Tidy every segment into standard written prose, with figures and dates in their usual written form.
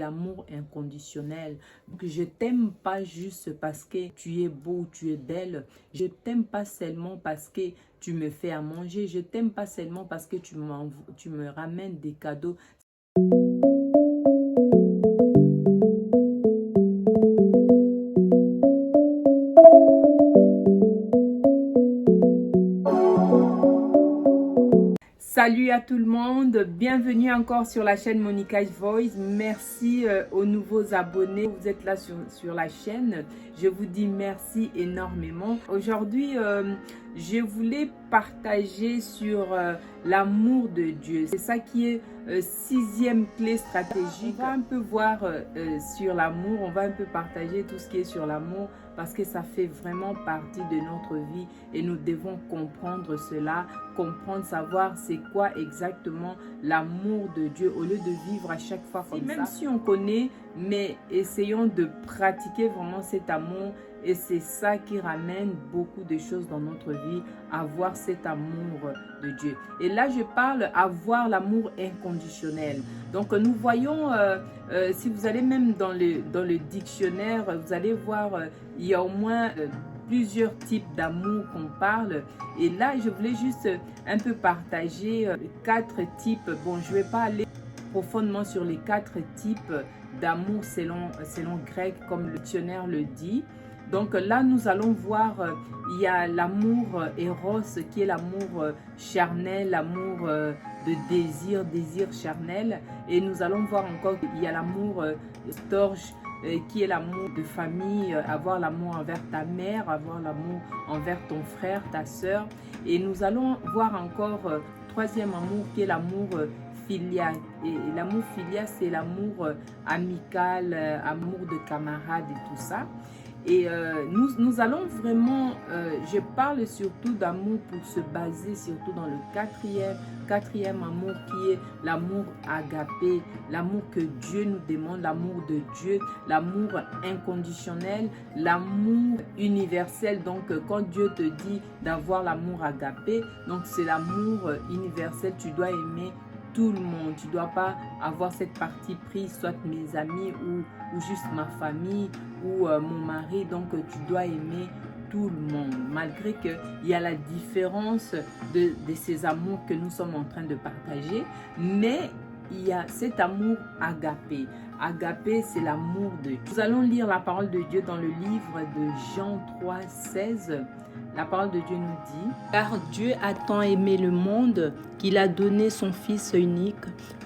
L'amour inconditionnel. Je t'aime pas juste parce que tu es beau, tu es belle. Je t'aime pas seulement parce que tu me fais à manger. Je t'aime pas seulement parce que tu me ramènes des cadeaux. Salut à tout le monde, bienvenue encore sur la chaîne Monica's Voice. Merci aux nouveaux abonnés, vous êtes là sur la chaîne. Je vous dis merci énormément. Aujourd'hui, je voulais partager sur l'amour de Dieu. C'est ça qui est sixième clé stratégique. On va un peu voir sur l'amour, on va un peu partager tout ce qui est sur l'amour parce que ça fait vraiment partie de notre vie et nous devons comprendre cela, comprendre, savoir c'est quoi exactement l'amour de Dieu au lieu de vivre à chaque fois comme ça. Même si on connaît, mais essayons de pratiquer vraiment cet amour et c'est ça qui ramène beaucoup de choses dans notre vie, avoir cet amour de Dieu. Et là, je parle avoir l'amour inconditionnel. Donc, nous voyons, si vous allez même dans le dictionnaire, vous allez voir, il y a au moins plusieurs types d'amour qu'on parle. Et là, je voulais juste un peu partager 4 types. Bon, je ne vais pas aller profondément sur les 4 types d'amour selon grec, comme le dictionnaire le dit. Donc là, nous allons voir, il y a l'amour éros, qui est l'amour charnel, l'amour de désir charnel. Et nous allons voir encore qu'il y a l'amour storge, qui est l'amour de famille, avoir l'amour envers ta mère, avoir l'amour envers ton frère, ta soeur. Et nous allons voir encore troisième amour qui est l'amour filial. Et l'amour filial, c'est l'amour amical, amour de camarade et tout ça. Et nous allons vraiment, je parle surtout d'amour pour se baser surtout dans le quatrième amour qui est l'amour agapé, l'amour que Dieu nous demande, l'amour de Dieu, l'amour inconditionnel, l'amour universel. Donc quand Dieu te dit d'avoir l'amour agapé, donc c'est l'amour universel, tu dois aimer tout le monde. Tu ne dois pas avoir cette partie prise, soit mes amis ou juste ma famille ou mon mari. Donc, tu dois aimer tout le monde. Malgré qu'il y a la différence de ces amours que nous sommes en train de partager. Mais il y a cet amour agapé. Agapé, c'est l'amour de Dieu. Nous allons lire la parole de Dieu dans le livre de Jean 3, 16. La parole de Dieu nous dit: car Dieu a tant aimé le monde qu'il a donné son Fils unique,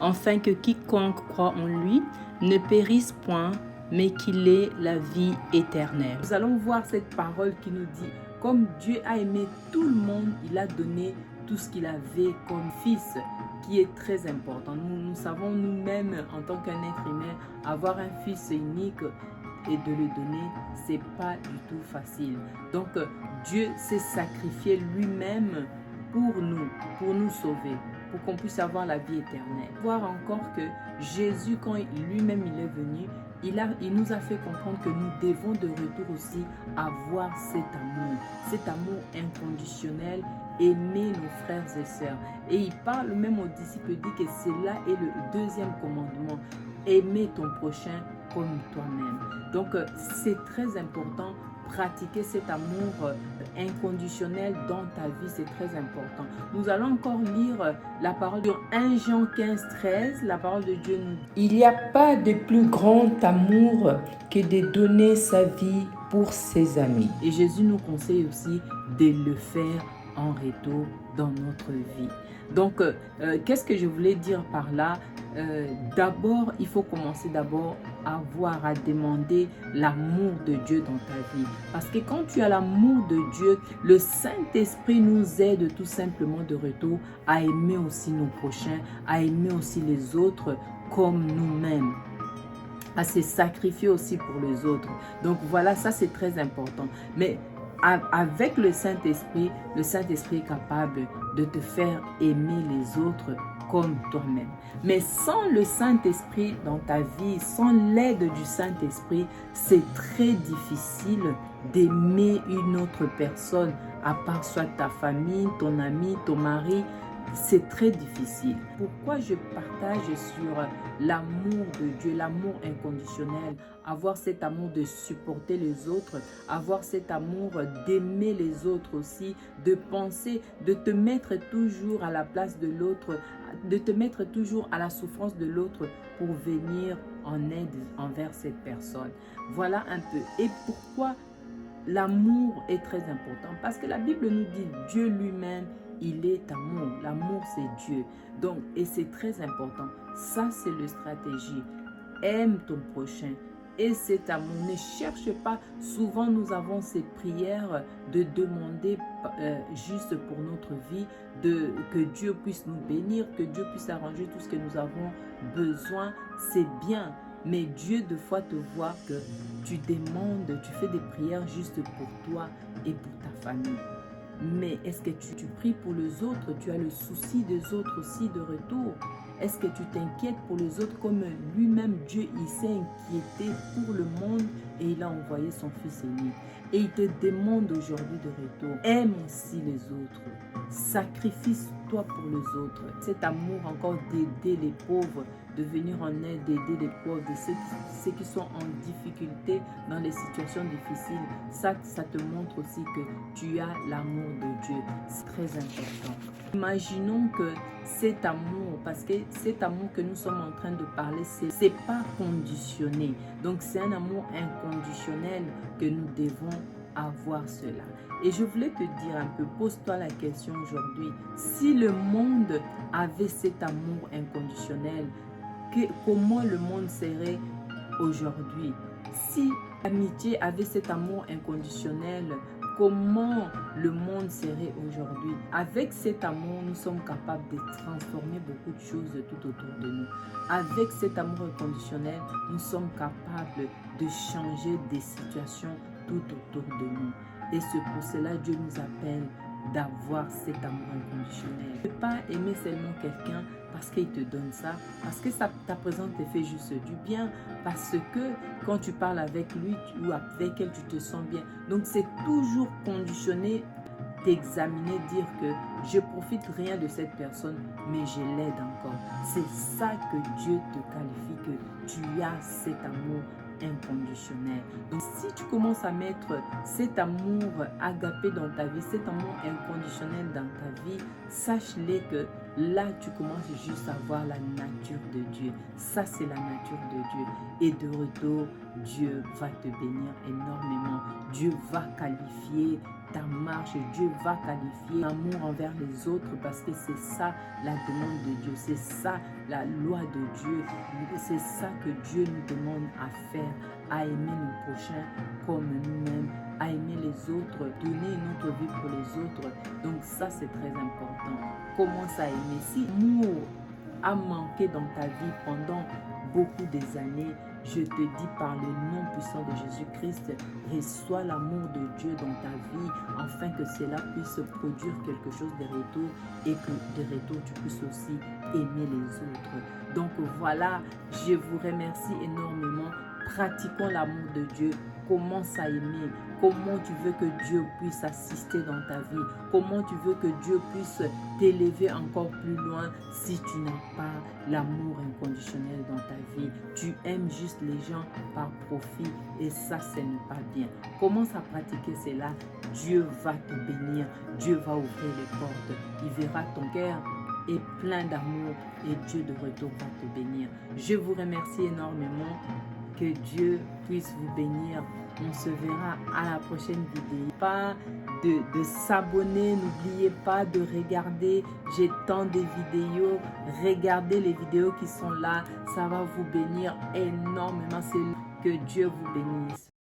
afin que quiconque croit en lui ne périsse point, mais qu'il ait la vie éternelle. Nous allons voir cette parole qui nous dit, comme Dieu a aimé tout le monde, il a donné tout ce qu'il avait comme Fils, qui est très important. Nous savons nous-mêmes, en tant qu'un être humain, avoir un Fils unique et de le donner, c'est pas du tout facile. Donc Dieu s'est sacrifié lui-même pour nous sauver, pour qu'on puisse avoir la vie éternelle. Voir encore que Jésus, quand lui-même il est venu, il nous a fait comprendre que nous devons de retour aussi avoir cet amour inconditionnel, aimer nos frères et sœurs. Et il parle même aux disciples, il dit que cela est le deuxième commandement, aimer ton prochain comme toi-même. Donc c'est très important, pratiquer cet amour inconditionnel dans ta vie, c'est très important. Nous allons encore lire la parole de 1 Jean 15, 13. La parole de Dieu nous dit: il n'y a pas de plus grand amour que de donner sa vie pour ses amis. Et Jésus nous conseille aussi de le faire en retour dans notre vie. Donc, qu'est-ce que je voulais dire par là? D'abord, il faut commencer d'abord à demander l'amour de Dieu dans ta vie. Parce que quand tu as l'amour de Dieu, le Saint-Esprit nous aide tout simplement de retour à aimer aussi nos prochains, à aimer aussi les autres comme nous-mêmes, à se sacrifier aussi pour les autres. Donc voilà, ça c'est très important. Mais avec le Saint-Esprit est capable de te faire aimer les autres comme toi-même. Mais sans le Saint-Esprit dans ta vie, sans l'aide du Saint-Esprit, c'est très difficile d'aimer une autre personne, à part soit ta famille, ton ami, ton mari, c'est très difficile. Pourquoi je partage sur l'amour de Dieu, l'amour inconditionnel, avoir cet amour de supporter les autres, avoir cet amour d'aimer les autres aussi, de penser, de te mettre toujours à la place de l'autre, de te mettre toujours à la souffrance de l'autre pour venir en aide envers cette personne. Voilà un peu. Et pourquoi l'amour est très important? Parce que la Bible nous dit Dieu lui-même, il est amour. L'amour, c'est Dieu. Donc, et c'est très important. Ça, c'est la stratégie. Aime ton prochain. Et cet amour, ne cherche pas. Souvent, nous avons ces prières de demander juste pour notre vie, que Dieu puisse nous bénir, que Dieu puisse arranger tout ce que nous avons besoin. C'est bien. Mais Dieu, de fois, te voit que tu demandes, tu fais des prières juste pour toi et pour ta famille. Mais est-ce que tu pries pour les autres? Tu as le souci des autres aussi de retour? Est-ce que tu t'inquiètes pour les autres comme lui-même, Dieu, il s'est inquiété pour le monde et il a envoyé son Fils aîné? Et il te demande aujourd'hui de retour. Aime aussi les autres. Sacrifice-toi pour les autres. Cet amour encore d'aider les pauvres, de venir en aide, d'aider les pauvres, de ceux qui sont en difficulté dans les situations difficiles. Ça te montre aussi que tu as l'amour de Dieu. C'est très important. Imaginons que cet amour, parce que cet amour que nous sommes en train de parler, c'est pas conditionné. Donc c'est un amour inconditionnel que nous devons avoir cela. Et je voulais te dire un peu, pose-toi la question aujourd'hui, si le monde avait cet amour inconditionnel, comment le monde serait aujourd'hui? Si l'amitié avait cet amour inconditionnel, comment le monde serait aujourd'hui? Avec cet amour, nous sommes capables de transformer beaucoup de choses tout autour de nous. Avec cet amour inconditionnel, nous sommes capables de changer des situations tout autour de nous. Et c'est pour cela Dieu nous appelle d'avoir cet amour inconditionnel. Ne pas aimer seulement quelqu'un parce qu'il te donne ça, parce que ta présence te fait juste du bien, parce que quand tu parles avec lui ou avec elle, tu te sens bien. Donc c'est toujours conditionné d'examiner, dire que je profite rien de cette personne, mais je l'aide encore. C'est ça que Dieu te qualifie, que tu as cet amour inconditionnel. Donc si tu commences à mettre cet amour agapé dans ta vie, cet amour inconditionnel dans ta vie, sache-le que là tu commences juste à voir la nature de Dieu. Ça c'est la nature de Dieu. Et de retour, Dieu va te bénir énormément. Dieu va qualifier ta marche, Dieu va qualifier l'amour envers les autres, parce que c'est ça la demande de Dieu, c'est ça la loi de Dieu, c'est ça que Dieu nous demande à faire, à aimer nos prochains comme nous-mêmes, à aimer les autres, donner notre vie pour les autres. Donc ça c'est très important. Commence à aimer. Si l'amour a manqué dans ta vie pendant beaucoup des années, je te dis par le nom puissant de Jésus-Christ, reçois l'amour de Dieu dans ta vie, afin que cela puisse produire quelque chose de retour et que de retour tu puisses aussi aimer les autres. Donc voilà, je vous remercie énormément. Pratiquons l'amour de Dieu. Commence à aimer. Comment tu veux que Dieu puisse assister dans ta vie? Comment tu veux que Dieu puisse t'élever encore plus loin si tu n'as pas l'amour inconditionnel dans ta vie? Tu aimes juste les gens par profit et ça, ce n'est pas bien. Commence à pratiquer cela. Dieu va te bénir. Dieu va ouvrir les portes. Il verra ton cœur est plein d'amour et Dieu de retour va te bénir. Je vous remercie énormément. Que Dieu puisse vous bénir. On se verra à la prochaine vidéo. Pas de s'abonner, n'oubliez pas de regarder. J'ai tant de vidéos. Regardez les vidéos qui sont là. Ça va vous bénir énormément. C'est que Dieu vous bénisse.